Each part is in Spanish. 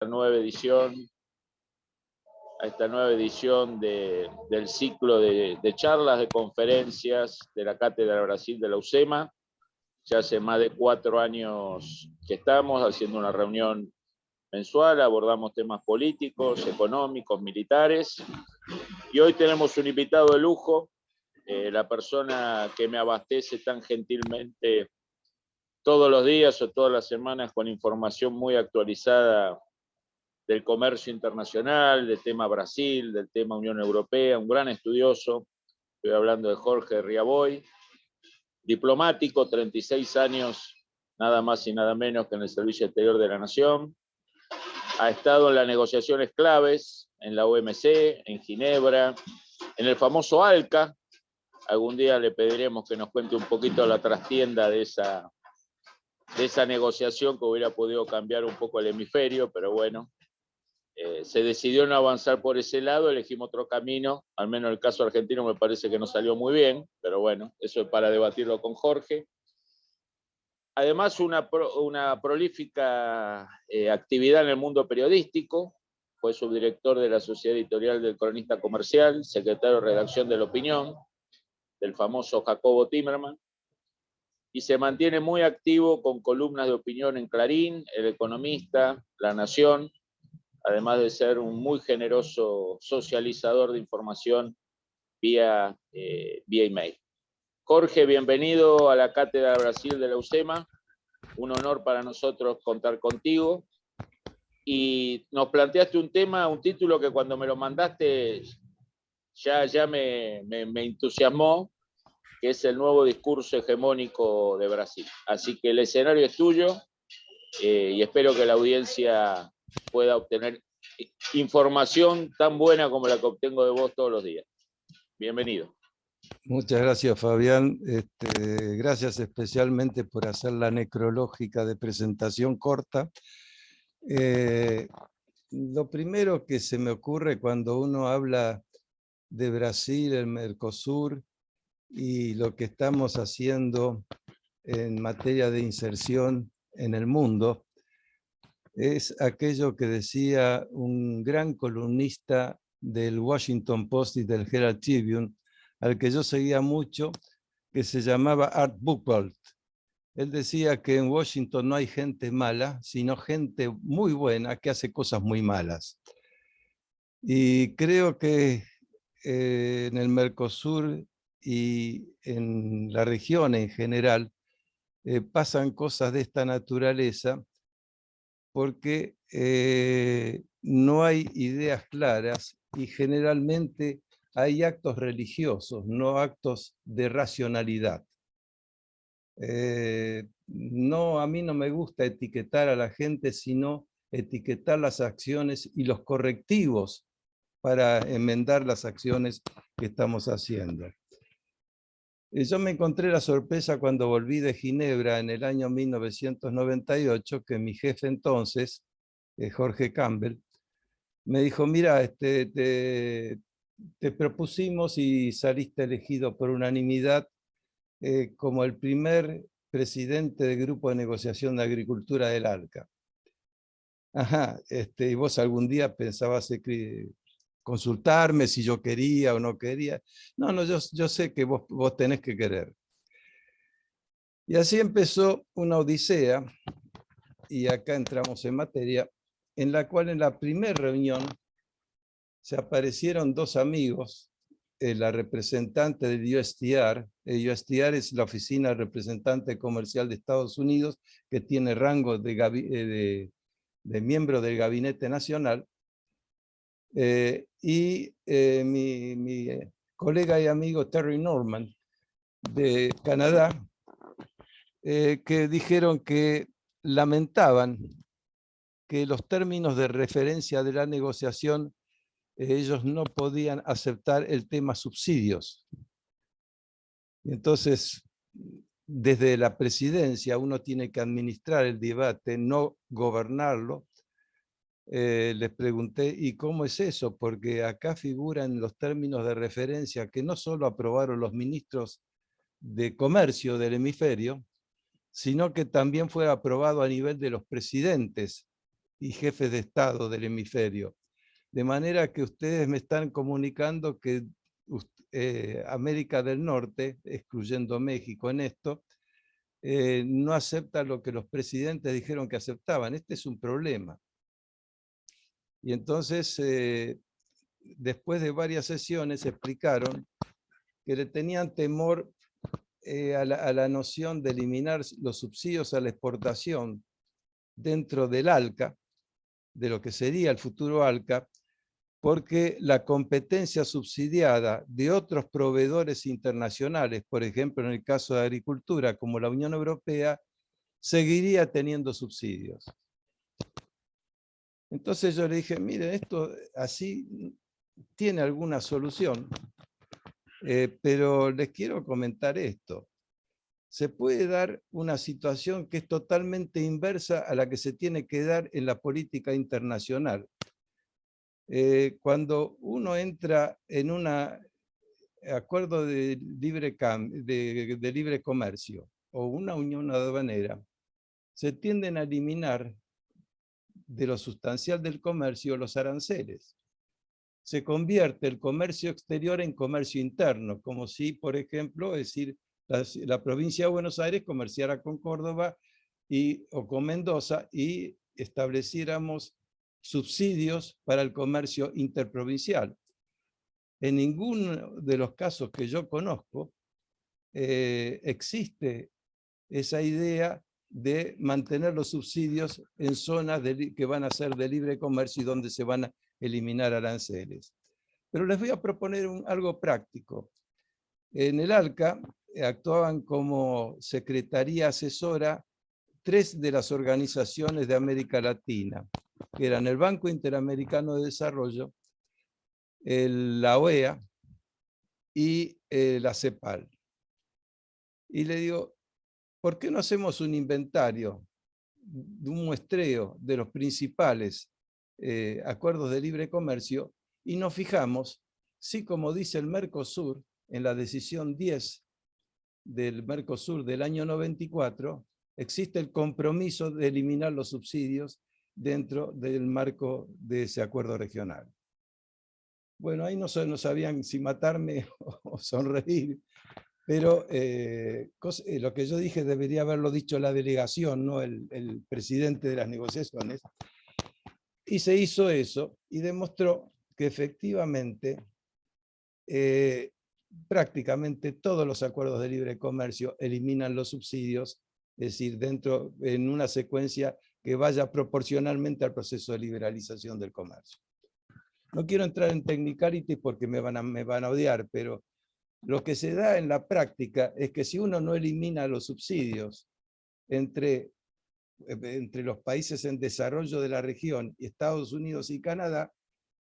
nueva edición, a esta nueva edición del ciclo de charlas, de conferencias de la Cátedra Brasil de la UCEMA. Ya hace más de 4 años que estamos haciendo una reunión mensual, abordamos temas políticos, económicos, militares, y hoy tenemos un invitado de lujo, la persona que me abastece tan gentilmente todos los días o todas las semanas con información muy actualizada del comercio internacional, del tema Brasil, del tema Unión Europea, un gran estudioso. Estoy hablando de Jorge Riaboy, diplomático, 36 años, nada más y nada menos que en el Servicio Exterior de la Nación. Ha estado en las negociaciones claves, en la OMC, en Ginebra, en el famoso ALCA. Algún día le pediremos que nos cuente un poquito la trastienda de esa negociación que hubiera podido cambiar un poco el hemisferio, pero bueno, se decidió no avanzar por ese lado, elegimos otro camino, al menos en el caso argentino me parece que no salió muy bien, pero bueno, eso es para debatirlo con Jorge. Además, una prolífica actividad en el mundo periodístico, fue subdirector de la Sociedad Editorial del Cronista Comercial, secretario de redacción de La Opinión, del famoso Jacobo Timerman, y se mantiene muy activo con columnas de opinión en Clarín, El Economista, La Nación, además de ser un muy generoso socializador de información vía email. Jorge, bienvenido a la Cátedra Brasil de la UCEMA. Un honor para nosotros contar contigo. Y nos planteaste un tema, un título que cuando me lo mandaste ya me entusiasmó, que es el nuevo discurso hegemónico de Brasil. Así que el escenario es tuyo y espero que la audiencia pueda obtener información tan buena como la que obtengo de vos todos los días. Bienvenido. Muchas gracias, Fabián. Gracias especialmente por hacer la necrológica de presentación corta. Lo primero que se me ocurre cuando uno habla de Brasil, el Mercosur y lo que estamos haciendo en materia de inserción en el mundo, es aquello que decía un gran columnista del Washington Post y del Herald Tribune, al que yo seguía mucho, que se llamaba Art Buchwald. Él decía que en Washington no hay gente mala, sino gente muy buena que hace cosas muy malas. Y creo que en el Mercosur y en la región en general pasan cosas de esta naturaleza porque no hay ideas claras y generalmente hay actos religiosos, no actos de racionalidad. No, a mí no me gusta etiquetar a la gente, sino etiquetar las acciones y los correctivos para enmendar las acciones que estamos haciendo. Yo me encontré la sorpresa cuando volví de Ginebra en el año 1998, que mi jefe entonces, Jorge Campbell, me dijo, mira, te propusimos y saliste elegido por unanimidad como el primer presidente del Grupo de Negociación de Agricultura del ALCA. Ajá, y vos algún día pensabas consultarme si yo quería o no quería. No, yo sé que vos tenés que querer. Y así empezó una odisea, y acá entramos en materia, en la cual en la primera reunión se aparecieron dos amigos, la representante del USTR. El USTR es la Oficina Representante Comercial de Estados Unidos, que tiene rango de miembro del Gabinete Nacional, y mi colega y amigo Terry Norman, de Canadá, que dijeron que lamentaban que los términos de referencia de la negociación ellos no podían aceptar el tema subsidios. Entonces, desde la presidencia uno tiene que administrar el debate, no gobernarlo. Les pregunté, ¿y cómo es eso? Porque acá figuran los términos de referencia que no solo aprobaron los ministros de comercio del hemisferio, sino que también fue aprobado a nivel de los presidentes y jefes de Estado del hemisferio. De manera que ustedes me están comunicando que América del Norte, excluyendo México en esto, no acepta lo que los presidentes dijeron que aceptaban. Este es un problema. Y entonces, después de varias sesiones, explicaron que le tenían temor a la noción de eliminar los subsidios a la exportación dentro del ALCA, de lo que sería el futuro ALCA, porque la competencia subsidiada de otros proveedores internacionales, por ejemplo, en el caso de agricultura, como la Unión Europea, seguiría teniendo subsidios. Entonces yo le dije, miren, esto así tiene alguna solución, pero les quiero comentar esto. Se puede dar una situación que es totalmente inversa a la que se tiene que dar en la política internacional. Cuando uno entra en un acuerdo de libre comercio o una unión aduanera, se tienden a eliminar de lo sustancial del comercio los aranceles. Se convierte el comercio exterior en comercio interno, como si, por ejemplo, es decir, la provincia de Buenos Aires comerciara con Córdoba o con Mendoza y estableciéramos subsidios para el comercio interprovincial. En ninguno de los casos que yo conozco existe esa idea de mantener los subsidios en zonas que van a ser de libre comercio y donde se van a eliminar aranceles. Pero les voy a proponer algo práctico. En el ALCA actuaban como secretaría asesora 3 de las organizaciones de América Latina, que eran el Banco Interamericano de Desarrollo, la OEA y la CEPAL. Y le digo, ¿por qué no hacemos un inventario, un muestreo de los principales acuerdos de libre comercio y nos fijamos si, como dice el Mercosur, en la decisión 10 del Mercosur del año 94, existe el compromiso de eliminar los subsidios dentro del marco de ese acuerdo regional? Bueno, ahí no sabían si matarme o sonreír, pero lo que yo dije debería haberlo dicho la delegación, no el presidente de las negociaciones. Y se hizo eso y demostró que efectivamente prácticamente todos los acuerdos de libre comercio eliminan los subsidios, es decir, en una secuencia que vaya proporcionalmente al proceso de liberalización del comercio. No quiero entrar en technicalities porque me van a odiar, pero lo que se da en la práctica es que si uno no elimina los subsidios entre los países en desarrollo de la región, Estados Unidos y Canadá,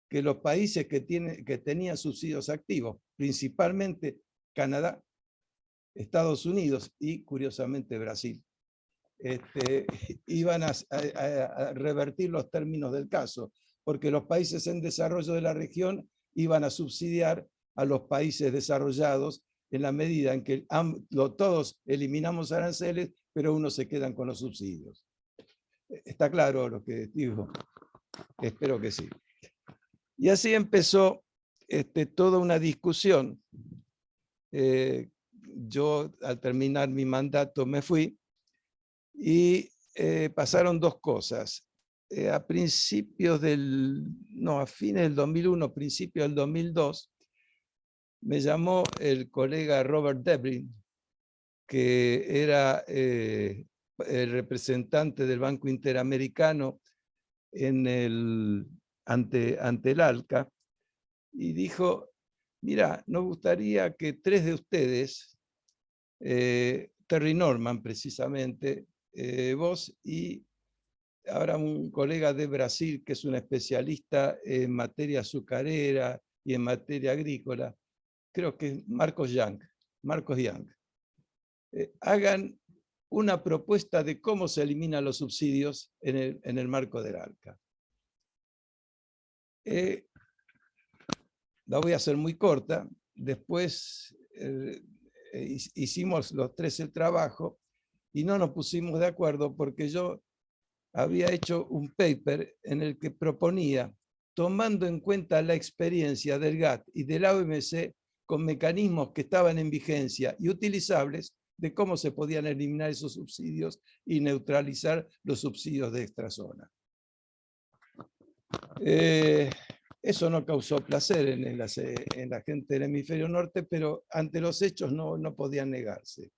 que los países que tenían subsidios activos, principalmente Canadá, Estados Unidos y, curiosamente, Brasil, iban a revertir los términos del caso, porque los países en desarrollo de la región iban a subsidiar a los países desarrollados en la medida en que todos eliminamos aranceles, pero unos se quedan con los subsidios. ¿Está claro lo que digo? Espero que sí. Y así empezó toda una discusión. Yo, al terminar mi mandato, me fui y pasaron dos cosas. A fines del 2001, principios del 2002, me llamó el colega Robert Debrin, que era el representante del Banco Interamericano ante el ALCA, y dijo, mira, nos gustaría que 3 de ustedes, Terry Norman precisamente, vos y ahora un colega de Brasil que es un especialista en materia azucarera y en materia agrícola, creo que es Marcos Young, hagan una propuesta de cómo se eliminan los subsidios en el marco del ALCA. La voy a hacer muy corta. Después hicimos los 3 el trabajo y no nos pusimos de acuerdo porque yo había hecho un paper en el que proponía, tomando en cuenta la experiencia del GATT y de la OMC con mecanismos que estaban en vigencia y utilizables, de cómo se podían eliminar esos subsidios y neutralizar los subsidios de extrazona. Eso no causó placer en la gente del hemisferio norte, pero ante los hechos no podían negarse.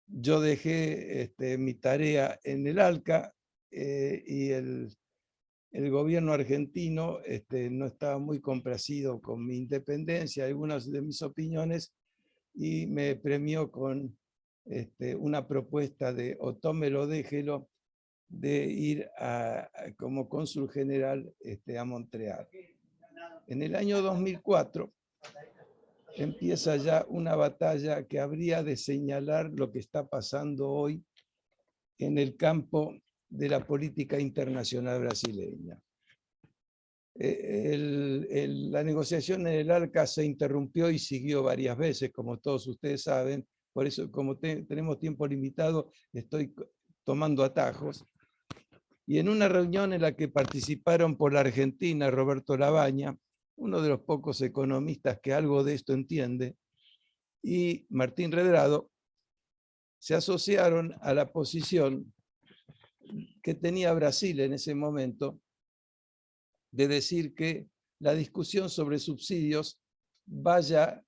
Yo dejé mi tarea en el ALCA y el gobierno argentino no estaba muy complacido con mi independencia, algunas de mis opiniones, y me premió con una propuesta de o tómelo o déjelo, de ir como cónsul general a Montreal. En el año 2004 empieza ya una batalla que habría de señalar lo que está pasando hoy en el campo de la política internacional brasileña. La negociación en el ALCA se interrumpió y siguió varias veces, como todos ustedes saben. Por eso, como tenemos tiempo limitado, estoy tomando atajos. Y en una reunión en la que participaron por la Argentina Roberto Labaña, uno de los pocos economistas que algo de esto entiende, y Martín Redrado, se asociaron a la posición que tenía Brasil en ese momento de decir que la discusión sobre subsidios vaya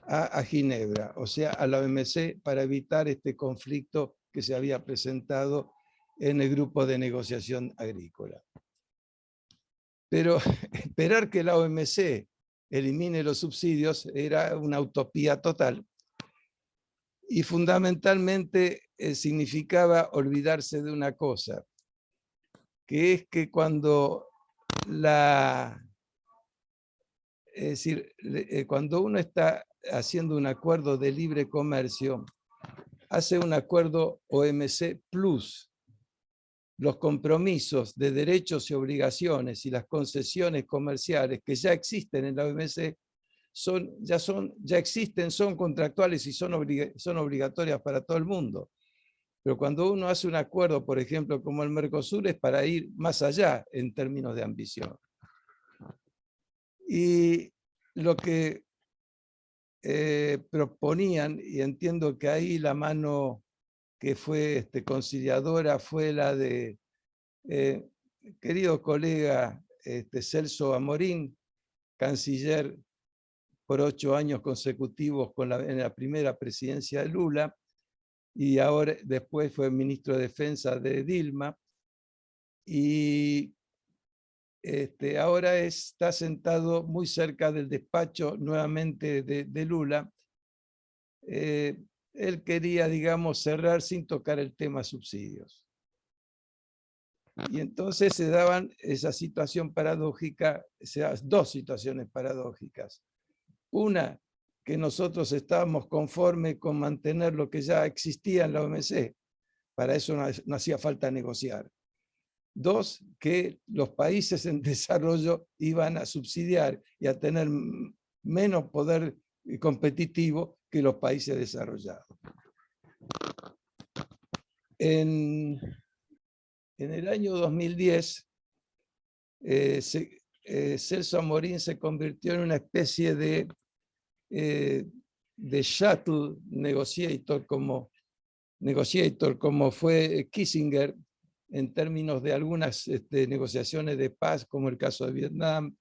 a Ginebra, o sea, a la OMC, para evitar este conflicto que se había presentado en el grupo de negociación agrícola. Pero esperar que la OMC elimine los subsidios era una utopía total. Y fundamentalmente significaba olvidarse de una cosa, que es que cuando cuando uno está haciendo un acuerdo de libre comercio, hace un acuerdo OMC Plus. Los compromisos de derechos y obligaciones y las concesiones comerciales que ya existen en la OMC ya existen, son contractuales y son obligatorias para todo el mundo. Pero cuando uno hace un acuerdo, por ejemplo, como el Mercosur, es para ir más allá en términos de ambición. Y lo que proponían, y entiendo que ahí la mano que fue conciliadora fue la de querido colega Celso Amorín, canciller por 8 años consecutivos en la primera presidencia de Lula, y ahora después fue ministro de Defensa de Dilma, y ahora está sentado muy cerca del despacho nuevamente de Lula. Él quería, digamos, cerrar sin tocar el tema subsidios. Y entonces se daban esa situación paradójica, esas dos situaciones paradójicas. Una, que nosotros estábamos conformes con mantener lo que ya existía en la OMC. Para eso no hacía falta negociar. Dos, que los países en desarrollo iban a subsidiar y a tener menos poder competitivo que los países desarrollados. En el año 2010, Celso Amorín se convirtió en una especie de shuttle negotiator, como fue Kissinger en términos de algunas negociaciones de paz, como el caso de Vietnam,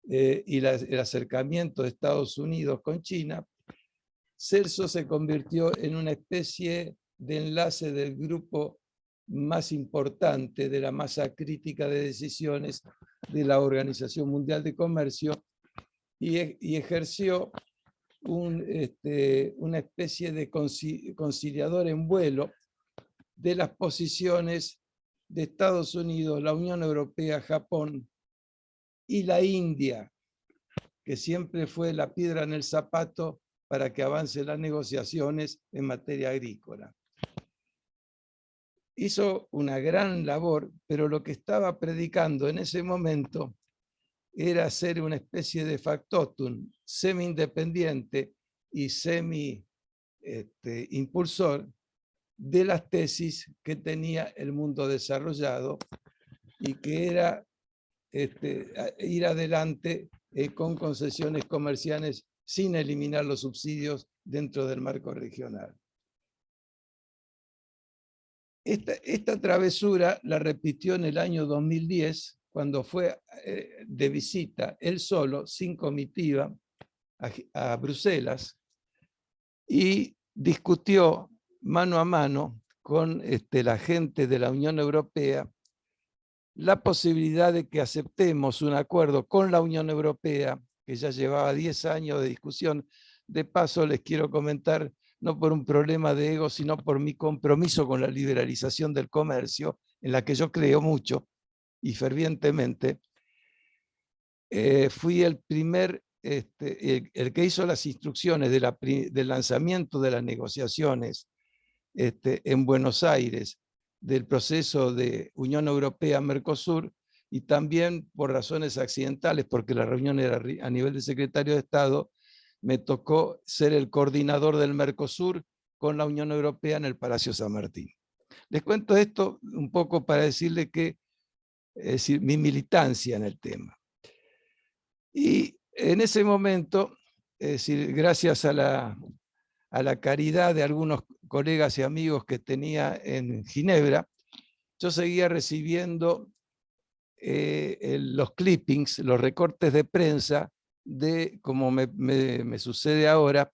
y el acercamiento de Estados Unidos con China. Celso se convirtió en una especie de enlace del grupo más importante de la masa crítica de decisiones de la Organización Mundial de Comercio, y ejerció una especie de conciliador en vuelo de las posiciones de Estados Unidos, la Unión Europea, Japón y la India, que siempre fue la piedra en el zapato para que avancen las negociaciones en materia agrícola. Hizo una gran labor, pero lo que estaba predicando en ese momento era ser una especie de factotum, semi-independiente y semi-impulsor, de las tesis que tenía el mundo desarrollado y que era ir adelante con concesiones comerciales sin eliminar los subsidios dentro del marco regional. Esta travesura la repitió en el año 2010, cuando fue de visita, él solo, sin comitiva, a Bruselas, y discutió mano a mano con la gente de la Unión Europea la posibilidad de que aceptemos un acuerdo con la Unión Europea, que ya llevaba 10 años de discusión. De paso, les quiero comentar, no por un problema de ego, sino por mi compromiso con la liberalización del comercio, en la que yo creo mucho y fervientemente. Fui el primer, el que hizo las instrucciones del lanzamiento de las negociaciones en Buenos Aires, del proceso de Unión Europea-Mercosur, y también por razones accidentales, porque la reunión era a nivel de secretario de Estado, me tocó ser el coordinador del Mercosur con la Unión Europea en el Palacio San Martín. Les cuento esto un poco para decirle que, es decir, mi militancia en el tema. Y en ese momento, es decir, gracias a la caridad de algunos colegas y amigos que tenía en Ginebra, yo seguía recibiendo los clippings, los recortes de prensa, como me sucede ahora,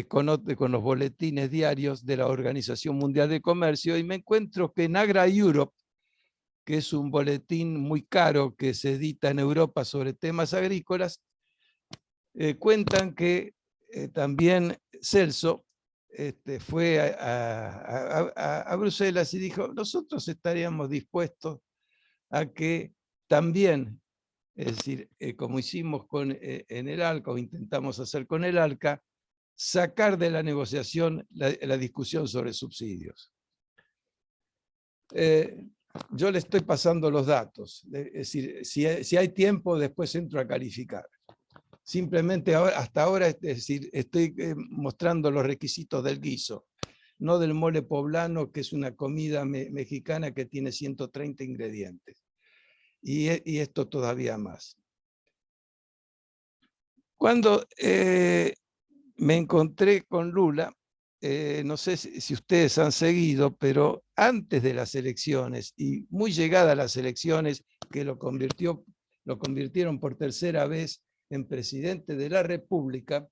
con los boletines diarios de la Organización Mundial de Comercio, y me encuentro que en Agra Europe, que es un boletín muy caro que se edita en Europa sobre temas agrícolas, cuentan que también Celso fue a Bruselas y dijo: nosotros estaríamos dispuestos a que también, es decir, como hicimos en el ALCA, o intentamos hacer con el ALCA, sacar de la negociación la discusión sobre subsidios. Yo le estoy pasando los datos, es decir, si hay tiempo, después entro a calificar. Simplemente hasta ahora, es decir, estoy mostrando los requisitos del guiso, no del mole poblano, que es una comida mexicana que tiene 130 ingredientes. Y esto todavía más. Cuando me encontré con Lula, no sé si ustedes han seguido, pero antes de las elecciones y muy llegadas a las elecciones, que lo convirtieron por tercera vez en presidente de la República,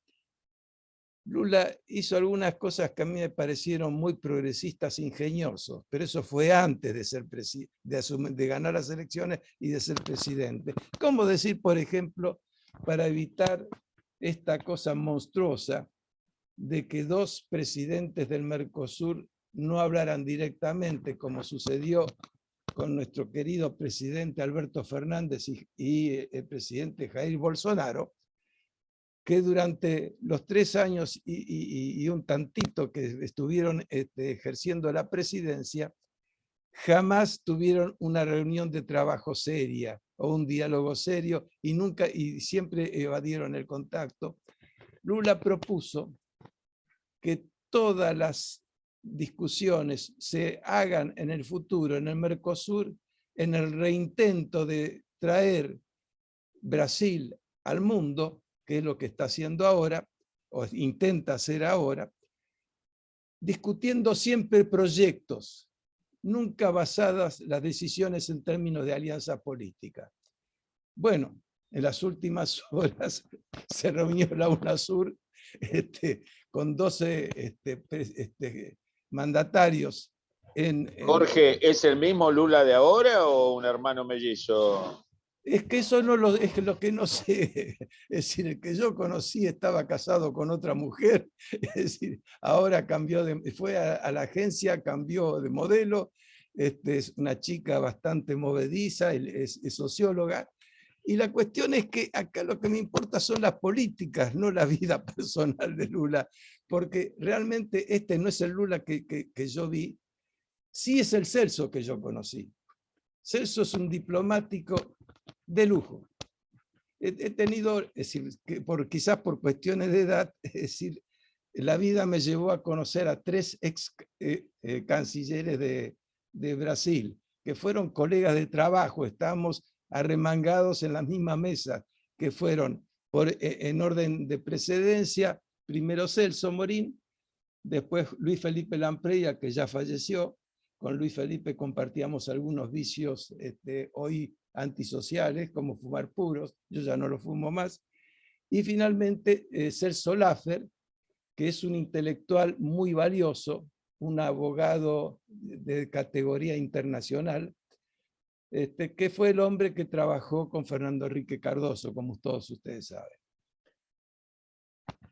Lula hizo algunas cosas que a mí me parecieron muy progresistas, ingeniosos, pero eso fue antes de ganar las elecciones y de ser presidente. ¿Cómo decir, por ejemplo, para evitar esta cosa monstruosa de que dos presidentes del Mercosur no hablaran directamente, como sucedió con nuestro querido presidente Alberto Fernández y el presidente Jair Bolsonaro, que durante los 3 años y un tantito que estuvieron ejerciendo la presidencia, jamás tuvieron una reunión de trabajo seria o un diálogo serio, y siempre evadieron el contacto. Lula propuso que todas las discusiones se hagan en el futuro, en el Mercosur, en el reintento de traer Brasil al mundo, que es lo que está haciendo ahora, o intenta hacer ahora, discutiendo siempre proyectos, nunca basadas las decisiones en términos de alianza política. Bueno, en las últimas horas se reunió la UNASUR con 12 mandatarios. Jorge, ¿es el mismo Lula de ahora o un hermano mellizo? Es que eso es lo que no sé. Es decir, el que yo conocí estaba casado con otra mujer. Es decir, ahora fue a la agencia, cambió de modelo. Es una chica bastante movediza, es socióloga. Y la cuestión es que acá lo que me importa son las políticas, no la vida personal de Lula, porque realmente este no es el Lula que yo vi. Sí es el Celso que yo conocí. Celso es un diplomático de lujo. He tenido, es decir, quizás por cuestiones de edad, es decir, la vida me llevó a conocer a 3 ex cancilleres de Brasil, que fueron colegas de trabajo, estábamos arremangados en la misma mesa, que fueron en orden de precedencia, primero Celso Morín, después Luis Felipe Lamprella, que ya falleció. Con Luis Felipe compartíamos algunos vicios hoy antisociales, como fumar puros, yo ya no lo fumo más. Y finalmente Celso Laffer, que es un intelectual muy valioso, un abogado de categoría internacional, que fue el hombre que trabajó con Fernando Henrique Cardoso, como todos ustedes saben.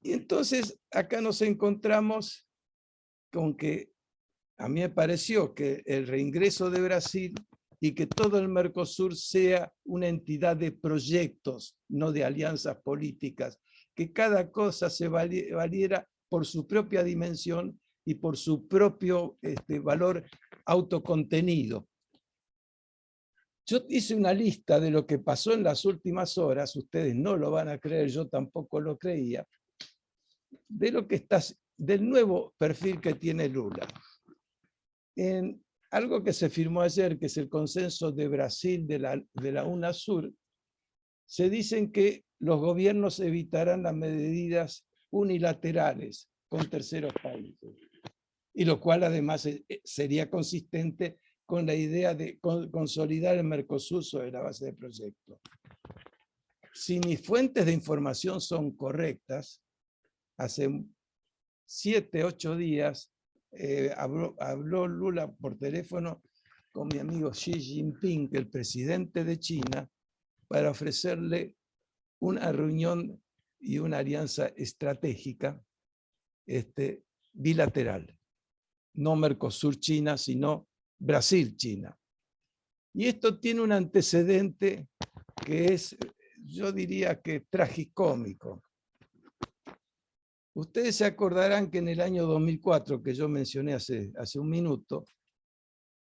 Y entonces acá nos encontramos con que a mí me pareció que el reingreso de Brasil y que todo el Mercosur sea una entidad de proyectos, no de alianzas políticas, que cada cosa se valiera por su propia dimensión y por su propio valor autocontenido. Yo hice una lista de lo que pasó en las últimas horas, ustedes no lo van a creer, yo tampoco lo creía, de lo que del nuevo perfil que tiene Lula. En algo que se firmó ayer, que es el consenso de Brasil de la UNASUR, se dicen que los gobiernos evitarán las medidas unilaterales con terceros países, y lo cual además sería consistente con la idea de consolidar el Mercosur sobre la base de proyectos. Si mis fuentes de información son correctas, hace 7, 8 días habló Lula por teléfono con mi amigo Xi Jinping, el presidente de China, para ofrecerle una reunión y una alianza estratégica bilateral. No Mercosur-China, sino Brasil-China. Y esto tiene un antecedente que es, yo diría que tragicómico. Ustedes se acordarán que en el año 2004, que yo mencioné hace un minuto,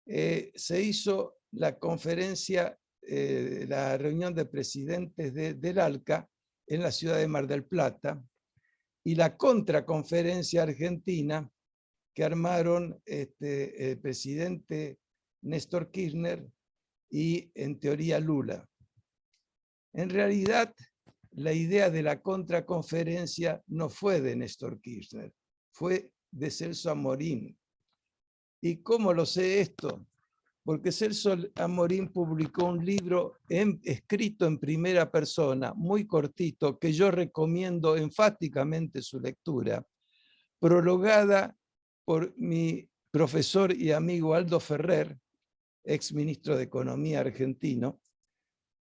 se hizo la conferencia, la reunión de presidentes del ALCA en la ciudad de Mar del Plata, y la contraconferencia argentina que armaron el presidente Néstor Kirchner y, en teoría, Lula. En realidad, la idea de la contraconferencia no fue de Néstor Kirchner, fue de Celso Amorín. ¿Y cómo lo sé esto? Porque Celso Amorín publicó un libro escrito en primera persona, muy cortito, que yo recomiendo enfáticamente su lectura, prologada por mi profesor y amigo Aldo Ferrer, ex ministro de Economía argentino,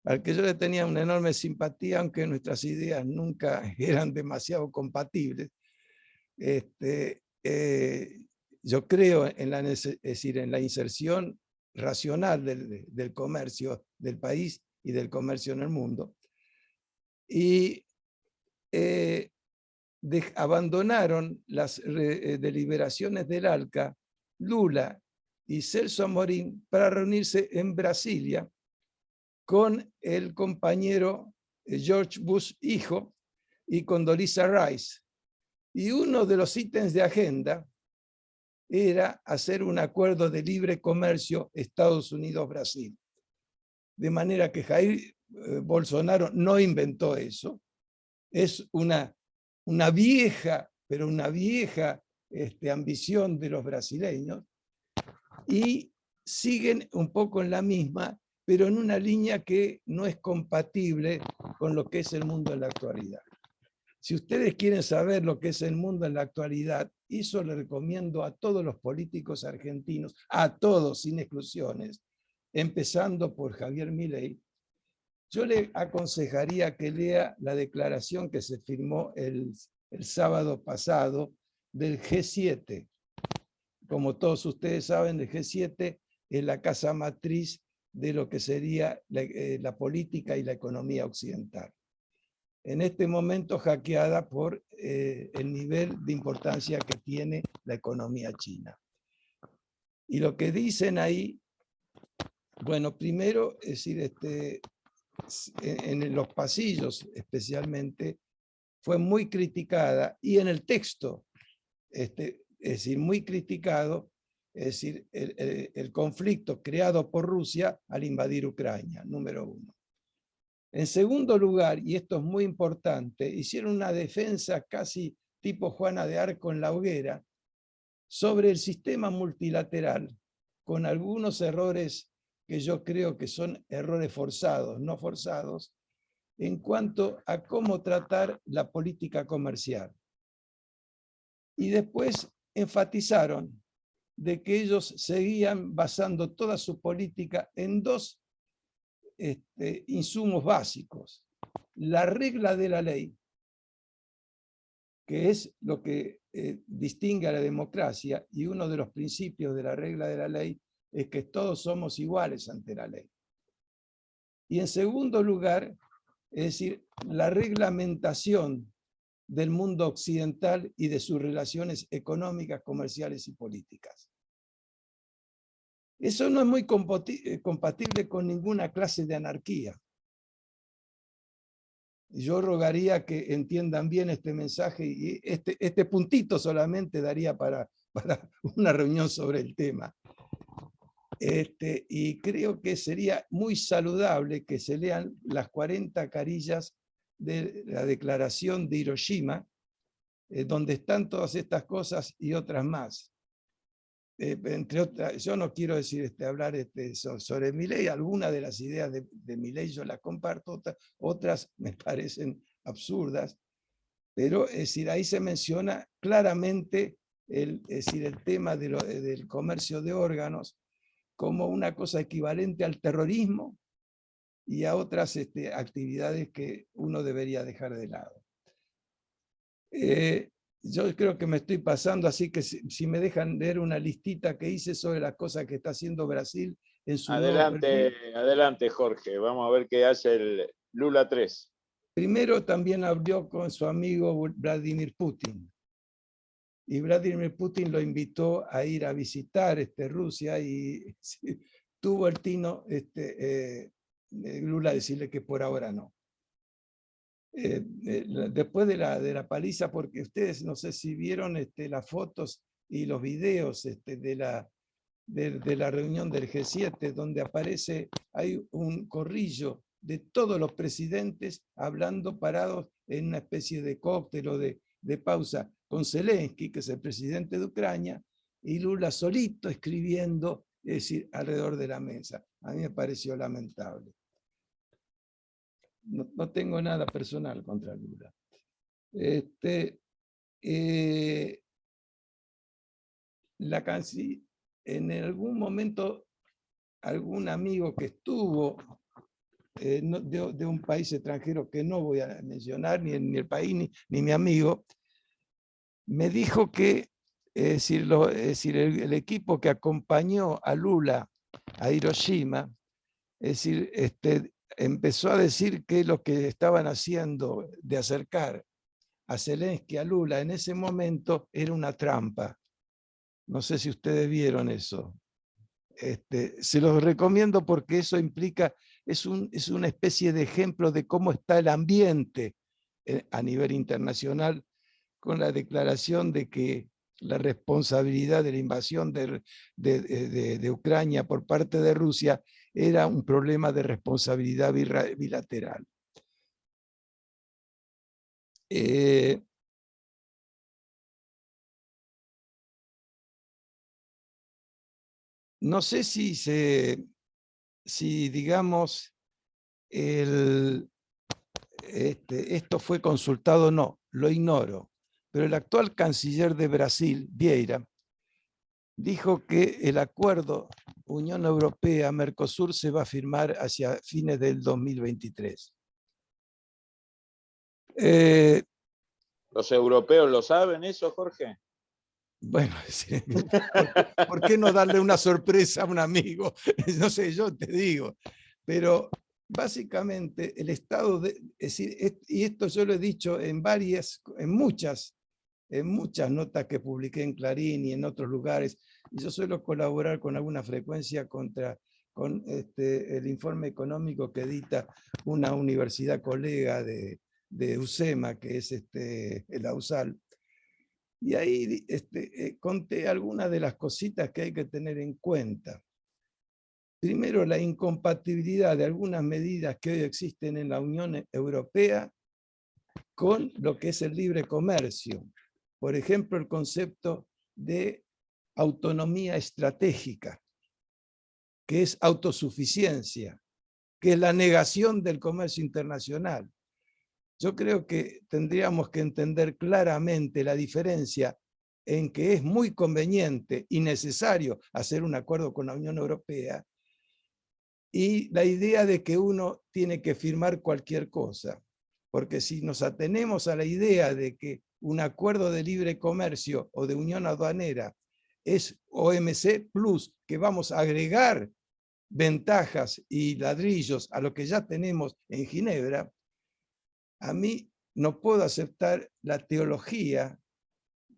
al que yo le tenía una enorme simpatía, aunque nuestras ideas nunca eran demasiado compatibles. Yo creo en la inserción racional del comercio del país y del comercio en el mundo. Y abandonaron las deliberaciones del ALCA, Lula y Celso Amorín, para reunirse en Brasilia con el compañero George Bush hijo y con Condoleezza Rice. Y uno de los ítems de agenda era hacer un acuerdo de libre comercio Estados Unidos-Brasil. De manera que Jair Bolsonaro no inventó eso. Es una vieja, pero una vieja ambición de los brasileños, y siguen un poco en la misma, pero en una línea que no es compatible con lo que es el mundo en la actualidad. Si ustedes quieren saber lo que es el mundo en la actualidad, eso le recomiendo a todos los políticos argentinos, a todos sin exclusiones, empezando por Javier Milei. Yo le aconsejaría que lea la declaración que se firmó el sábado pasado del G7. Como todos ustedes saben, el G7 es la casa matriz de lo que sería la política y la economía occidental. En este momento hackeada por el nivel de importancia que tiene la economía china. Y lo que dicen ahí, bueno, primero, es decir, en los pasillos especialmente, fue muy criticada, y en el texto es decir, muy criticado, es decir, el conflicto creado por Rusia al invadir Ucrania, número uno. En segundo lugar, y esto es muy importante, hicieron una defensa casi tipo Juana de Arco en la hoguera sobre el sistema multilateral, con algunos errores que yo creo que son errores forzados, no forzados, en cuanto a cómo tratar la política comercial. Y después enfatizaron de que ellos seguían basando toda su política en dos insumos básicos. La regla de la ley, que es lo que distingue a la democracia, y uno de los principios de la regla de la ley es que todos somos iguales ante la ley. Y en segundo lugar, es decir, la reglamentación del mundo occidental y de sus relaciones económicas, comerciales y políticas. Eso no es muy compatible con ninguna clase de anarquía. Yo rogaría que entiendan bien este mensaje y este puntito solamente daría para una reunión sobre el tema. Y creo que sería muy saludable que se lean las 40 carillas de la Declaración de Hiroshima, donde están todas estas cosas y otras más. Entre otras, yo no quiero decir hablar sobre Milei, algunas de las ideas de Milei yo las comparto, otras me parecen absurdas, pero es decir, ahí se menciona claramente es decir, el tema del comercio de órganos como una cosa equivalente al terrorismo y a otras actividades que uno debería dejar de lado. Yo creo que me estoy pasando, así que si me dejan leer una listita que hice sobre las cosas que está haciendo Brasil en su nuevo perfil. Adelante, Jorge. Vamos a ver qué hace el Lula 3. Primero también habló con su amigo Vladimir Putin. Y Vladimir Putin lo invitó a ir a visitar Rusia y tuvo el tino Lula decirle que por ahora no. Después de la paliza, porque ustedes no sé si vieron las fotos y los videos de la reunión del G7, donde hay un corrillo de todos los presidentes hablando parados en una especie de cóctel o de pausa con Zelensky, que es el presidente de Ucrania, y Lula solito escribiendo, es decir, alrededor de la mesa. A mí me pareció lamentable. No tengo nada personal contra Lula. En algún momento, algún amigo que estuvo de un país extranjero que no voy a mencionar, ni el país, ni mi amigo, me dijo que es decir, el equipo que acompañó a Lula a Hiroshima, es decir, empezó a decir que lo que estaban haciendo de acercar a Zelensky a Lula en ese momento era una trampa. No sé si ustedes vieron eso. Se los recomiendo porque eso implica, es una especie de ejemplo de cómo está el ambiente a nivel internacional, con la declaración de que la responsabilidad de la invasión de Ucrania por parte de Rusia era un problema de responsabilidad bilateral. No sé si digamos, esto fue consultado o no, lo ignoro, pero el actual canciller de Brasil, Vieira, dijo que el acuerdo Unión Europea-Mercosur se va a firmar hacia fines del 2023. ¿Los europeos lo saben eso, Jorge? Bueno, ¿por qué no darle una sorpresa a un amigo? No sé, yo te digo. Pero básicamente el estado es decir, y esto yo lo he dicho en muchas notas que publiqué en Clarín y en otros lugares, y yo suelo colaborar con alguna frecuencia con el informe económico que edita una universidad colega de UCEMA, que es la USAL. Y ahí conté algunas de las cositas que hay que tener en cuenta. Primero, la incompatibilidad de algunas medidas que hoy existen en la Unión Europea con lo que es el libre comercio. Por ejemplo, el concepto de autonomía estratégica, que es autosuficiencia, que es la negación del comercio internacional. Yo creo que tendríamos que entender claramente la diferencia en que es muy conveniente y necesario hacer un acuerdo con la Unión Europea y la idea de que uno tiene que firmar cualquier cosa. Porque si nos atenemos a la idea de que un acuerdo de libre comercio o de unión aduanera es OMC Plus, que vamos a agregar ventajas y ladrillos a lo que ya tenemos en Ginebra, a mí no puedo aceptar la teología,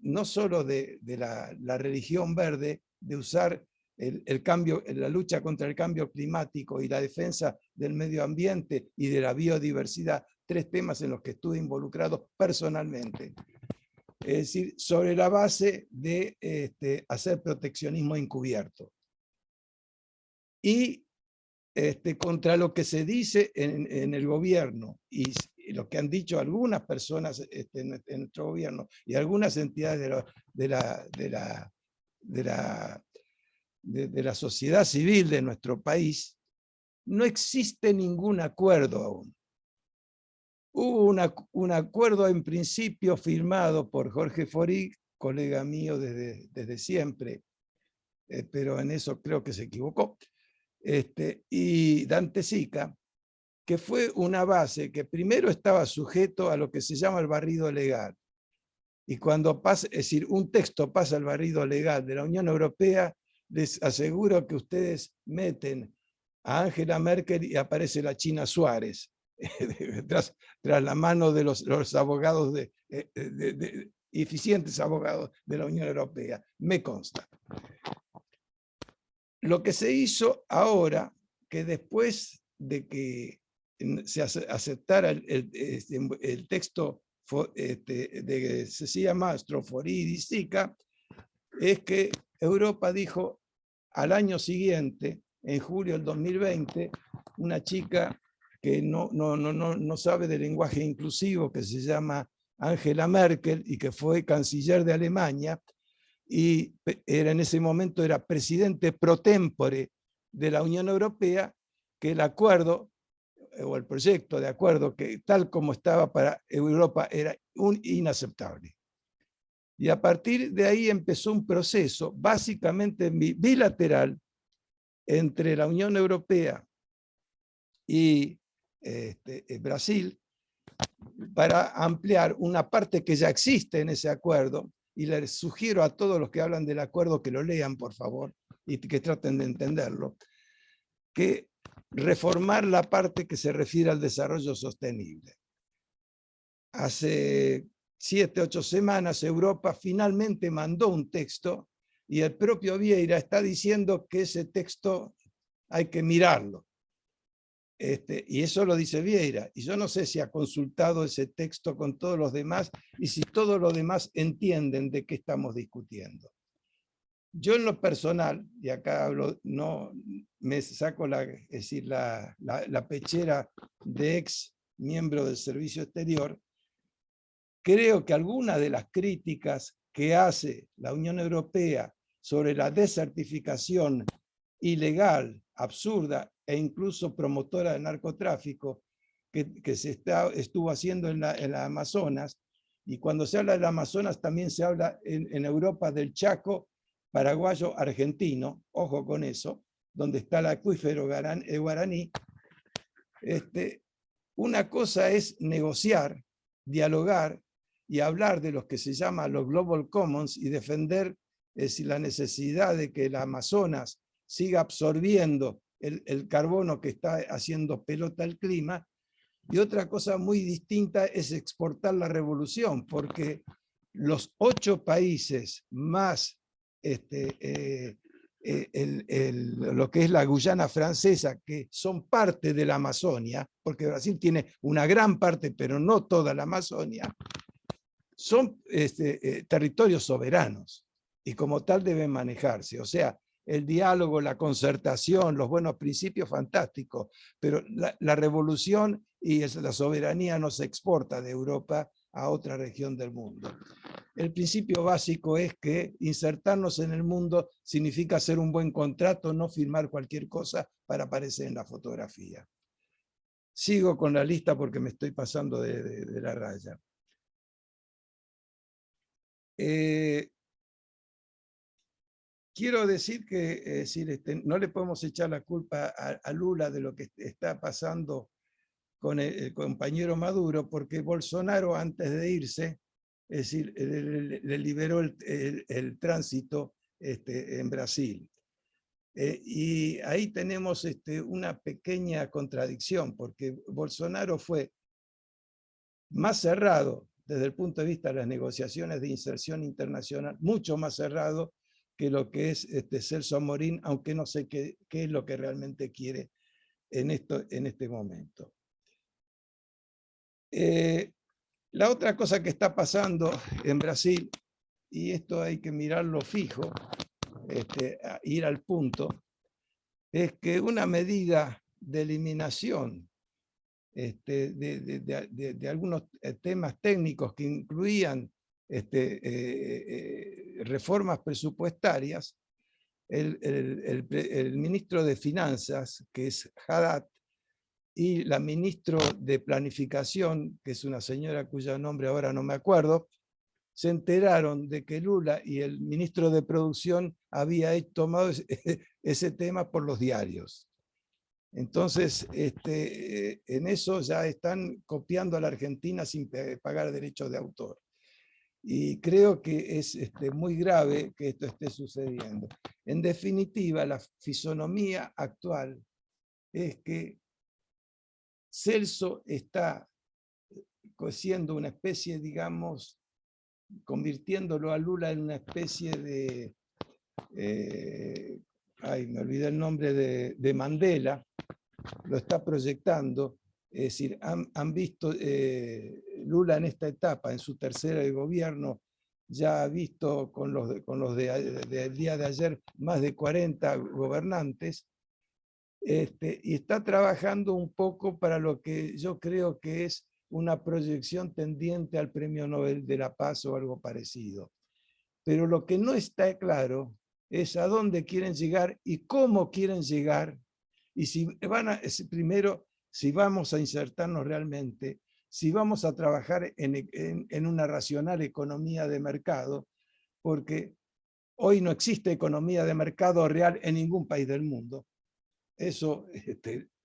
no solo de la religión verde, de usar la lucha contra el cambio climático y la defensa del medio ambiente y de la biodiversidad, 3 temas en los que estuve involucrado personalmente. Es decir, sobre la base de hacer proteccionismo encubierto. Y contra lo que se dice en el gobierno y lo que han dicho algunas personas en nuestro gobierno y algunas entidades de la sociedad civil de nuestro país, no existe ningún acuerdo aún. Hubo un acuerdo en principio firmado por Jorge Forig, colega mío desde siempre, pero en eso creo que se equivocó, y Dante Sica, que fue una base que primero estaba sujeto a lo que se llama el barrido legal. Y cuando pasa, es decir, un texto pasa al barrido legal de la Unión Europea, les aseguro que ustedes meten a Angela Merkel y aparece la China Suárez, tras la mano de los abogados, eficientes abogados de la Unión Europea, me consta. Lo que se hizo ahora, que después de que se aceptara el texto de Cecilia Malmström, Forig y Sica, es que Europa dijo al año siguiente, en julio del 2020, una chica que no sabe de lenguaje inclusivo, que se llama Angela Merkel y que fue canciller de Alemania, y en ese momento era presidente pro tempore de la Unión Europea, que el acuerdo o el proyecto de acuerdo que tal como estaba para Europa era inaceptable. Y a partir de ahí empezó un proceso básicamente bilateral entre la Unión Europea y Brasil para ampliar una parte que ya existe en ese acuerdo, y les sugiero a todos los que hablan del acuerdo que lo lean, por favor, y que traten de entenderlo, que reformar la parte que se refiere al desarrollo sostenible. Hace 7, 8 semanas Europa finalmente mandó un texto y el propio Vieira está diciendo que ese texto hay que mirarlo. Y eso lo dice Vieira. Y yo no sé si ha consultado ese texto con todos los demás y si todos los demás entienden de qué estamos discutiendo. Yo en lo personal, y acá hablo, no me saco la pechera de ex miembro del Servicio Exterior, creo que algunas de las críticas que hace la Unión Europea sobre la desertificación ilegal, absurda e incluso promotora del narcotráfico que se estuvo haciendo en la Amazonas, y cuando se habla del Amazonas también se habla en Europa del Chaco paraguayo argentino, ojo con eso, donde está el acuífero guaraní. Una cosa es negociar, dialogar y hablar de los que se llaman los Global Commons y defender la necesidad de que el Amazonas siga absorbiendo el carbono que está haciendo pelota al clima, y otra cosa muy distinta es exportar la revolución, porque los 8 países más lo que es la Guyana francesa, que son parte de la Amazonia, porque Brasil tiene una gran parte, pero no toda la Amazonia, son territorios soberanos y como tal deben manejarse. O sea, el diálogo, la concertación, los buenos principios, fantásticos, pero la revolución y la soberanía no se exporta de Europa a otra región del mundo. El principio básico es que insertarnos en el mundo significa hacer un buen contrato, no firmar cualquier cosa para aparecer en la fotografía. Sigo con la lista porque me estoy pasando de la raya. Quiero decir que no le podemos echar la culpa a Lula de lo que está pasando con el compañero Maduro, porque Bolsonaro antes de irse, es decir, le liberó el tránsito en Brasil. Y ahí tenemos una pequeña contradicción, porque Bolsonaro fue más cerrado desde el punto de vista de las negociaciones de inserción internacional, mucho más cerrado que lo que es Celso Amorín, aunque no sé qué es lo que realmente quiere en este momento. La otra cosa que está pasando en Brasil, y esto hay que mirarlo fijo, ir al punto, es que una medida de eliminación de algunos temas técnicos que incluían reformas presupuestarias, el ministro de Finanzas, que es Haddad, y la ministra de Planificación, que es una señora cuyo nombre ahora no me acuerdo, se enteraron de que Lula y el ministro de Producción había tomado ese tema por los diarios. Entonces, en eso ya están copiando a la Argentina sin pagar derechos de autor. Y creo que es muy grave que esto esté sucediendo. En definitiva, la fisonomía actual es que Celso está siendo una especie, digamos, convirtiéndolo a Lula en una especie de, me olvidé el nombre de Mandela, lo está proyectando, es decir, han visto Lula en esta etapa, en su tercera de gobierno, ya ha visto con los del día de ayer más de 40 gobernantes, y está trabajando un poco para lo que yo creo que es una proyección tendiente al Premio Nobel de la Paz o algo parecido. Pero lo que no está claro es a dónde quieren llegar y cómo quieren llegar, y si primero, si vamos a insertarnos realmente, si vamos a trabajar en una racional economía de mercado, porque hoy no existe economía de mercado real en ningún país del mundo. Eso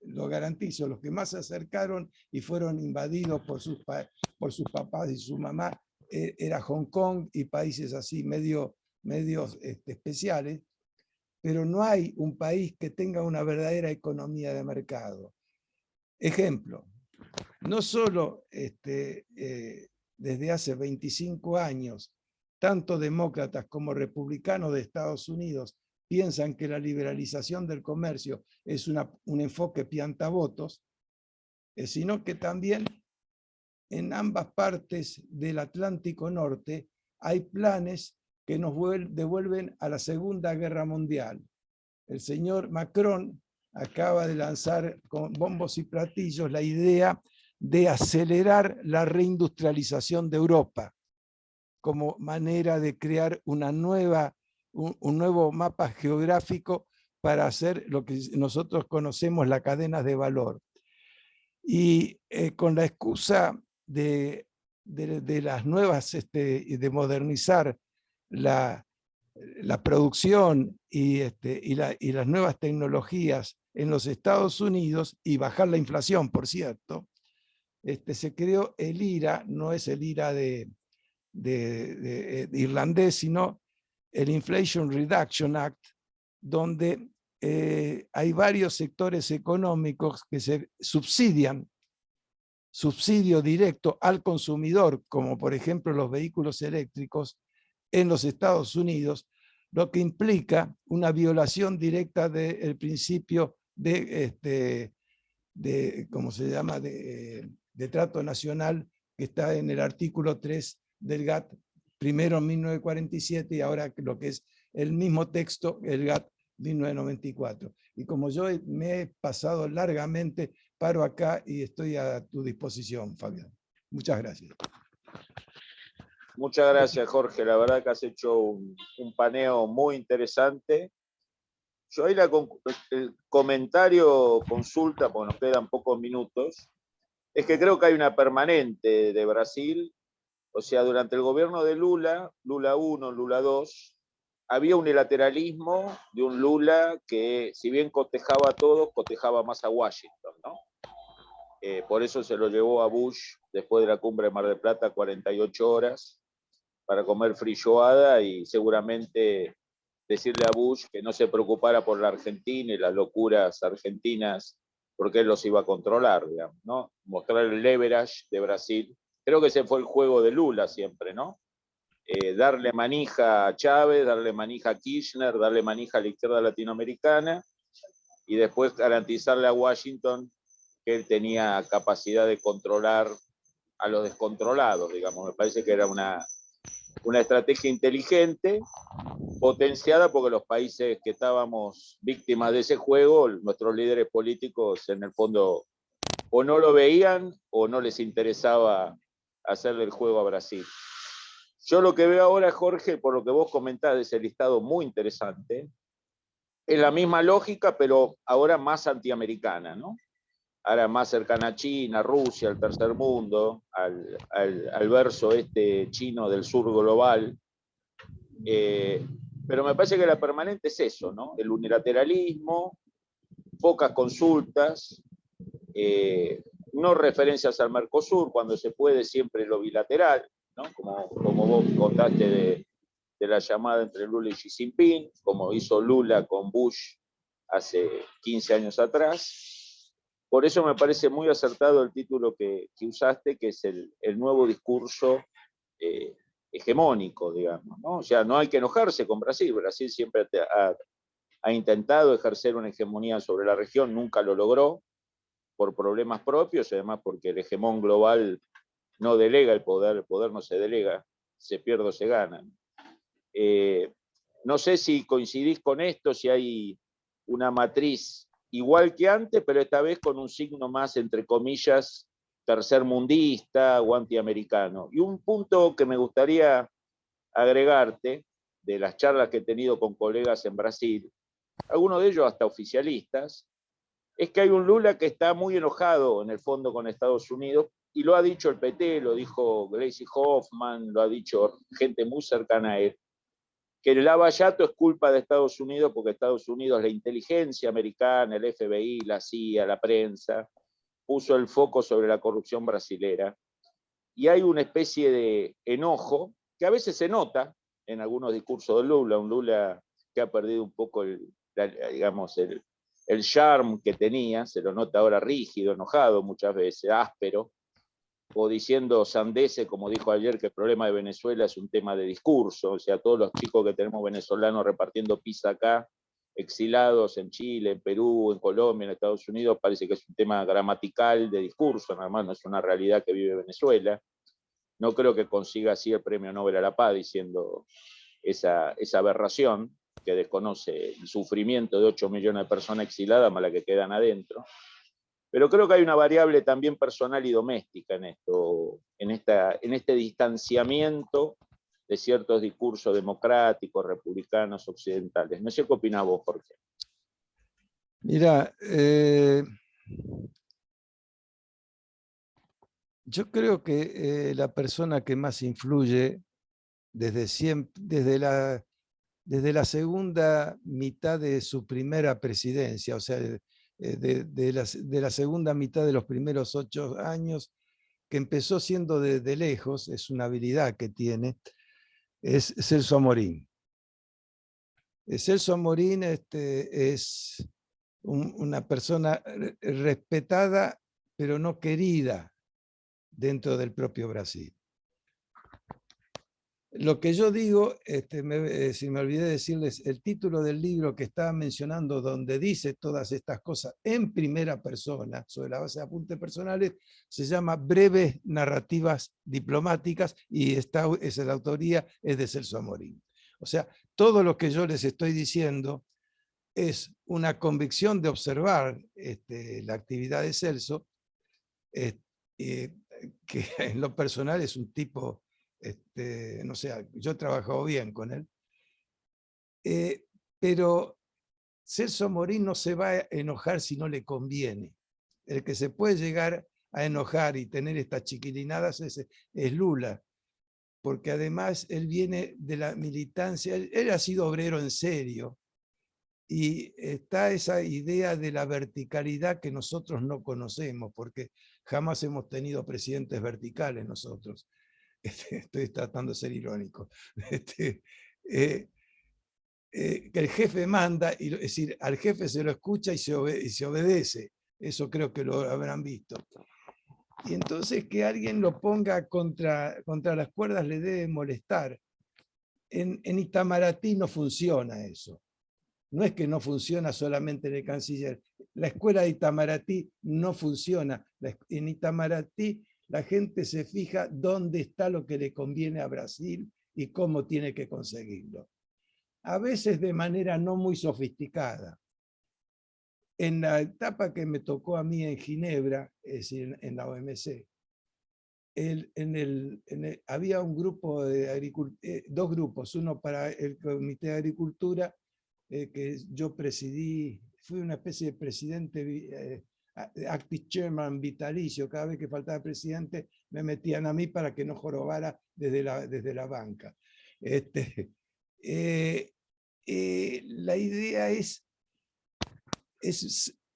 lo garantizo. Los que más se acercaron y fueron invadidos por sus papás y su mamá era Hong Kong y países así medios especiales, pero no hay un país que tenga una verdadera economía de mercado. Ejemplo, no solo desde hace 25 años, tanto demócratas como republicanos de Estados Unidos piensan que la liberalización del comercio es un enfoque piantavotos, sino que también en ambas partes del Atlántico Norte hay planes que nos devuelven a la Segunda Guerra Mundial. El señor Macron acaba de lanzar con bombos y platillos la idea de acelerar la reindustrialización de Europa como manera de crear un nuevo mapa geográfico para hacer lo que nosotros conocemos las cadenas de valor. Y con la excusa de las nuevas, de modernizar la producción y las nuevas tecnologías en los Estados Unidos y bajar la inflación, por cierto, se creó el IRA, no es el IRA de irlandés, sino el Inflation Reduction Act, donde hay varios sectores económicos que se subsidian, subsidio directo al consumidor, como por ejemplo los vehículos eléctricos en los Estados Unidos, lo que implica una violación directa del principio ¿cómo se llama?, de trato nacional que está en el artículo 3 del GATT, primero en 1947 y ahora lo que es el mismo texto, el GATT 1994. Y como yo me he pasado largamente, paro acá y estoy a tu disposición, Fabián. Muchas gracias. Muchas gracias, Jorge. La verdad que has hecho un paneo muy interesante. Yo ahí el comentario, consulta, porque nos quedan pocos minutos, es que creo que hay una permanente de Brasil. O sea, durante el gobierno de Lula, Lula 1, Lula 2, había unilateralismo de un Lula que, si bien cotejaba a todos, cotejaba más a Washington, ¿no? Por eso se lo llevó a Bush después de la cumbre de Mar del Plata 48 horas para comer frilloada y seguramente decirle a Bush que no se preocupara por la Argentina y las locuras argentinas porque él los iba a controlar, digamos, ¿no? Mostrar el leverage de Brasil. Creo que ese fue el juego de Lula siempre, ¿no? Darle manija a Chávez, darle manija a Kirchner, darle manija a la izquierda latinoamericana y después garantizarle a Washington que él tenía capacidad de controlar a los descontrolados, digamos. Me parece que era una estrategia inteligente, potenciada porque los países que estábamos víctimas de ese juego, nuestros líderes políticos en el fondo o no lo veían o no les interesaba hacerle el juego a Brasil. Yo lo que veo ahora, Jorge, por lo que vos comentás de ese listado muy interesante, es la misma lógica, pero ahora más antiamericana, ¿no? Ahora más cercana a China, Rusia, al tercer mundo, al verso chino del sur global. Pero me parece que la permanente es eso, ¿no? El unilateralismo, pocas consultas, no referencias al Mercosur, cuando se puede siempre lo bilateral, ¿no? Como vos contaste de la llamada entre Lula y Xi Jinping, como hizo Lula con Bush hace 15 años atrás. Por eso me parece muy acertado el título que usaste, que es el nuevo discurso hegemónico, digamos, ¿no? O sea, no hay que enojarse con Brasil. Brasil siempre ha intentado ejercer una hegemonía sobre la región, nunca lo logró por problemas propios y además porque el hegemón global no delega el poder no se delega, se pierde o se gana. No sé si coincidís con esto, si hay una matriz igual que antes, pero esta vez con un signo más, entre comillas, tercermundista o antiamericano. Y un punto que me gustaría agregarte de las charlas que he tenido con colegas en Brasil, algunos de ellos hasta oficialistas, es que hay un Lula que está muy enojado en el fondo con Estados Unidos, y lo ha dicho el PT, lo dijo Gleisi Hoffmann, lo ha dicho gente muy cercana a él, que el lavallato es culpa de Estados Unidos porque Estados Unidos, la inteligencia americana, el FBI, la CIA, la prensa, puso el foco sobre la corrupción brasilera. Y hay una especie de enojo que a veces se nota en algunos discursos de Lula, un Lula que ha perdido un poco digamos, el charme que tenía, se lo nota ahora rígido, enojado muchas veces, áspero, o diciendo sandeces, como dijo ayer, que el problema de Venezuela es un tema de discurso, o sea, todos los chicos que tenemos venezolanos repartiendo pizza acá, exilados en Chile, en Perú, en Colombia, en Estados Unidos, parece que es un tema gramatical de discurso, nada más no es una realidad que vive Venezuela. No creo que consiga así el Premio Nobel a la Paz diciendo esa aberración que desconoce el sufrimiento de 8 millones de personas exiladas más las que quedan adentro. Pero creo que hay una variable también personal y doméstica en esto, en este distanciamiento de ciertos discursos democráticos, republicanos, occidentales. No sé qué opinás vos, Jorge. Mira, yo creo que la persona que más influye desde siempre, desde la segunda mitad de su primera presidencia, o sea, de la segunda mitad de los primeros 8 años, que empezó siendo de lejos, es una habilidad que tiene, es Celso Amorín. Celso Amorín es una persona respetada, pero no querida dentro del propio Brasil. Lo que yo digo, si me olvidé decirles, el título del libro que estaba mencionando, donde dice todas estas cosas en primera persona, sobre la base de apuntes personales, se llama Breves Narrativas Diplomáticas, y esa la autoría es de Celso Amorín. O sea, todo lo que yo les estoy diciendo es una convicción de observar la actividad de Celso, que en lo personal es un tipo, no sé, yo he trabajado bien con él, pero Celso Amorín no se va a enojar si no le conviene. El que se puede llegar a enojar y tener estas chiquilinadas es Lula, porque además él viene de la militancia, él ha sido obrero en serio, y está esa idea de la verticalidad que nosotros no conocemos, porque jamás hemos tenido presidentes verticales nosotros. Estoy tratando de ser irónico. Que el jefe manda, es decir, al jefe se lo escucha y se obedece. Eso creo que lo habrán visto. Y entonces que alguien lo ponga contra las cuerdas le debe molestar. En Itamaraty no funciona eso. No es que no funciona solamente en el canciller. La escuela de Itamaraty no funciona. En Itamaraty la gente se fija dónde está lo que le conviene a Brasil y cómo tiene que conseguirlo. A veces de manera no muy sofisticada. En la etapa que me tocó a mí en Ginebra, es decir, en la OMC, había un grupo de dos grupos, uno para el Comité de Agricultura, que yo presidí, fui una especie de presidente, active chairman vitalicio. Cada vez que faltaba presidente me metían a mí para que no jorobara desde la banca. La idea es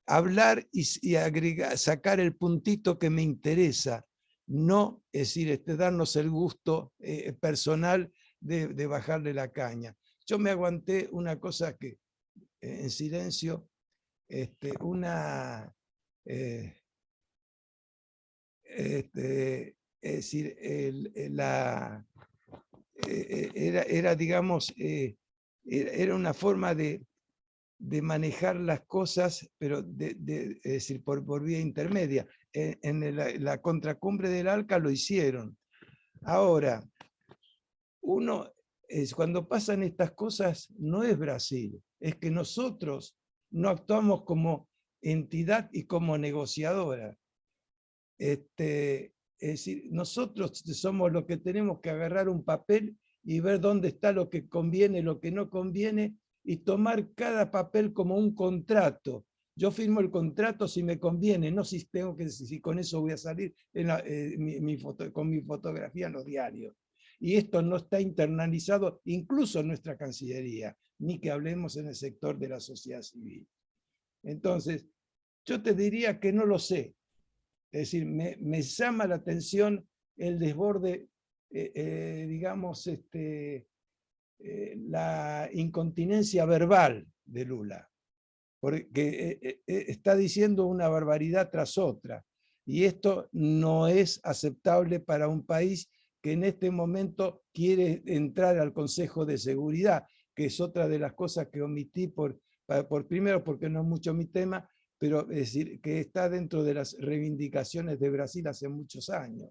hablar y agregar, sacar el puntito que me interesa, no es decir, darnos el gusto personal de bajarle la caña. Yo me aguanté una cosa que, en silencio, es decir, era, digamos, era una forma de manejar las cosas, pero es decir, por vía intermedia. En la contracumbre del ALCA lo hicieron. Ahora, cuando pasan estas cosas, no es Brasil, es que nosotros no actuamos como entidad y como negociadora. Es decir, nosotros somos los que tenemos que agarrar un papel y ver dónde está lo que conviene, lo que no conviene, y tomar cada papel como un contrato. Yo firmo el contrato si me conviene, no si con eso voy a salir con mi fotografía en los diarios. Y esto no está internalizado incluso en nuestra Cancillería, ni que hablemos en el sector de la sociedad civil. Entonces, yo te diría que no lo sé. Es decir, me llama la atención el desborde, digamos, la incontinencia verbal de Lula, porque está diciendo una barbaridad tras otra, y esto no es aceptable para un país que en este momento quiere entrar al Consejo de Seguridad, que es otra de las cosas que omití primero porque no es mucho mi tema, pero es decir, que está dentro de las reivindicaciones de Brasil hace muchos años.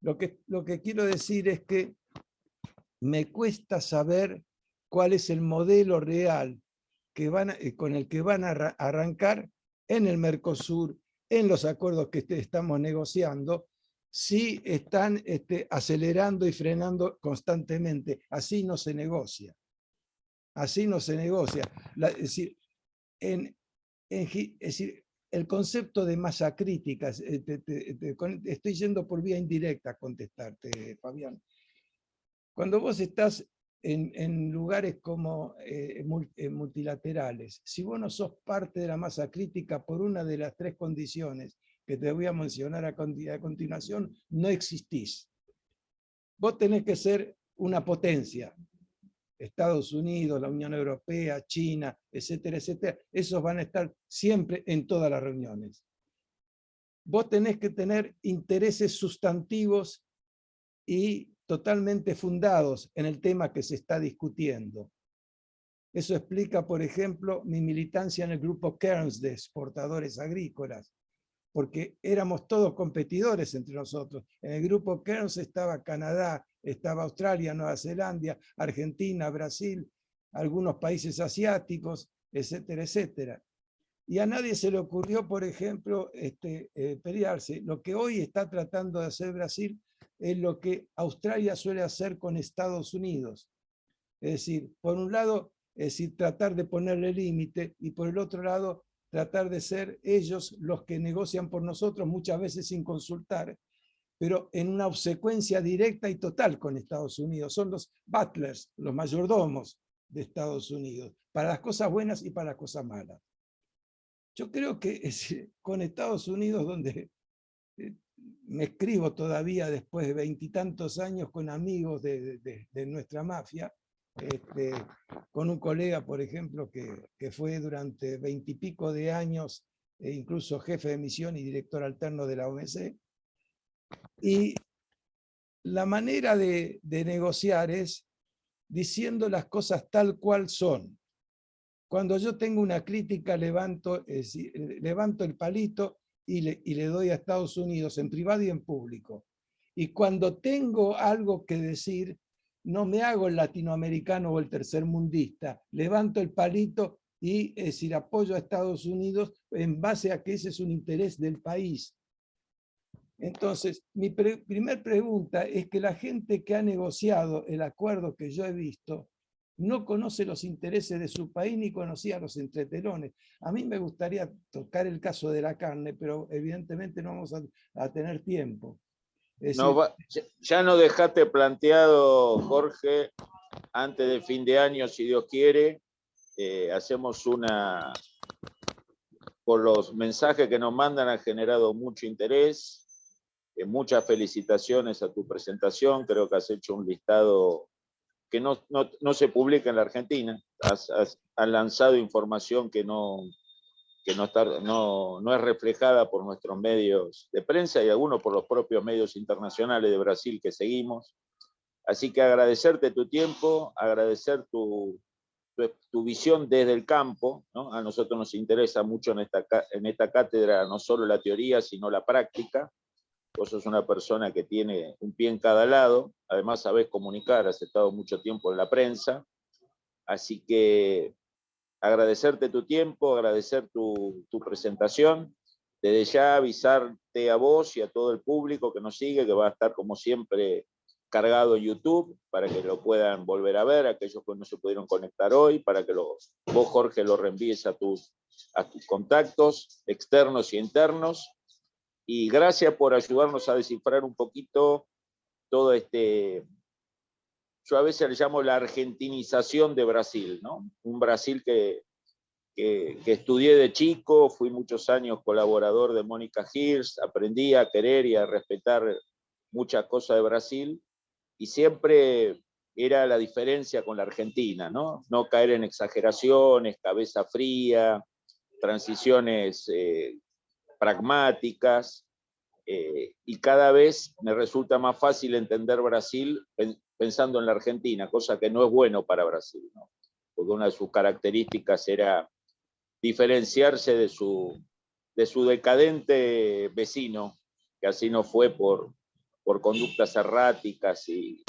Lo que quiero decir es que me cuesta saber cuál es el modelo real con el que van a arrancar en el Mercosur, en los acuerdos que estamos negociando, si están acelerando y frenando constantemente. Así no se negocia. Así no se negocia. Es decir, el concepto de masa crítica, estoy yendo por vía indirecta a contestarte, Fabián. Cuando vos estás en lugares como multilaterales, si vos no sos parte de la masa crítica por una de las tres condiciones que te voy a mencionar a continuación, no existís. Vos tenés que ser una potencia. Estados Unidos, la Unión Europea, China, etcétera, etcétera. Esos van a estar siempre en todas las reuniones. Vos tenés que tener intereses sustantivos y totalmente fundados en el tema que se está discutiendo. Eso explica, por ejemplo, mi militancia en el grupo Cairns de exportadores agrícolas, porque éramos todos competidores entre nosotros. En el grupo Cairns estaba Canadá, estaba Australia, Nueva Zelanda, Argentina, Brasil, algunos países asiáticos, etcétera, etcétera. Y a nadie se le ocurrió, por ejemplo, pelearse. Lo que hoy está tratando de hacer Brasil es lo que Australia suele hacer con Estados Unidos. Es decir, por un lado, es decir, tratar de ponerle límite, y por el otro lado, tratar de ser ellos los que negocian por nosotros, muchas veces sin consultar, pero en una obsecuencia directa y total con Estados Unidos. Son los butlers, los mayordomos de Estados Unidos, para las cosas buenas y para las cosas malas. Yo creo que con Estados Unidos, donde me escribo todavía después de 20 y tantos años con amigos de nuestra mafia, con un colega, por ejemplo, que fue durante 20 y pico de años, incluso jefe de misión y director alterno de la OMC. Y la manera de negociar es diciendo las cosas tal cual son. Cuando yo tengo una crítica, levanto el palito y le doy a Estados Unidos en privado y en público. Y cuando tengo algo que decir, no me hago el latinoamericano o el tercermundista, levanto el palito y apoyo a Estados Unidos en base a que ese es un interés del país. Entonces, mi primer pregunta es que la gente que ha negociado el acuerdo que yo he visto no conoce los intereses de su país ni conocía los entretelones. A mí me gustaría tocar el caso de la carne, pero evidentemente no vamos a tener tiempo. Ya nos dejaste planteado, Jorge, antes de fin de año, si Dios quiere, hacemos por los mensajes que nos mandan, ha generado mucho interés. Muchas felicitaciones a tu presentación. Creo que has hecho un listado que no se publica en la Argentina. Has lanzado información que no es reflejada por nuestros medios de prensa y algunos por los propios medios internacionales de Brasil que seguimos. Así que agradecerte tu tiempo, agradecer tu visión desde el campo, ¿no? A nosotros nos interesa mucho en esta cátedra no solo la teoría, sino la práctica. Vos sos una persona que tiene un pie en cada lado, además sabés comunicar, has estado mucho tiempo en la prensa, así que agradecerte tu tiempo, agradecer tu presentación, desde ya avisarte a vos y a todo el público que nos sigue, que va a estar como siempre cargado en YouTube, para que lo puedan volver a ver, aquellos que no se pudieron conectar hoy, para que vos, Jorge, lo reenvíes a tus contactos externos y internos. Y gracias por ayudarnos a descifrar un poquito todo yo a veces le llamo la argentinización de Brasil, ¿no? Un Brasil que estudié de chico, fui muchos años colaborador de Mónica Hirsch, aprendí a querer y a respetar muchas cosas de Brasil, y siempre era la diferencia con la Argentina, ¿no? No caer en exageraciones, cabeza fría, transiciones pragmáticas, y cada vez me resulta más fácil entender Brasil pensando en la Argentina, cosa que no es bueno para Brasil, ¿no? Porque una de sus características era diferenciarse de su decadente vecino, que así no fue por conductas erráticas y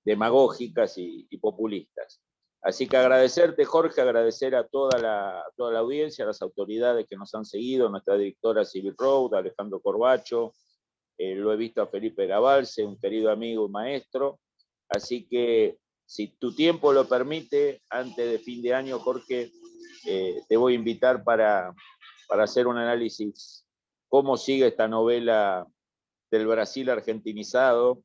demagógicas y populistas. Así que agradecerte, Jorge, agradecer a toda la audiencia, a las autoridades que nos han seguido, nuestra directora Civil Road, Alejandro Corbacho, lo he visto a Felipe Gabalce, un querido amigo y maestro. Así que, si tu tiempo lo permite, antes de fin de año, Jorge, te voy a invitar para hacer un análisis cómo sigue esta novela del Brasil argentinizado,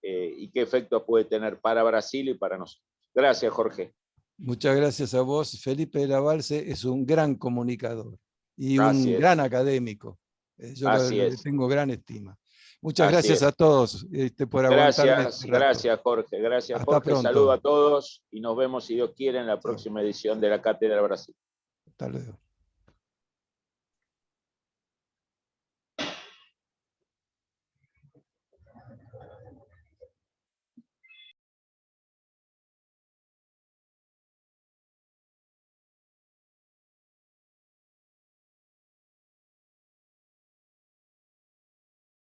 y qué efectos puede tener para Brasil y para nosotros. Gracias, Jorge. Muchas gracias a vos. Felipe Gabalce es un gran comunicador y Así un es. gran académico. Yo le tengo gran estima. Muchas gracias a todos por aguantarme este rato. Gracias, Jorge. Gracias, Hasta Jorge. pronto. Saludo a todos y nos vemos, si Dios quiere, en la próxima edición de la Cátedra Brasil. Hasta luego.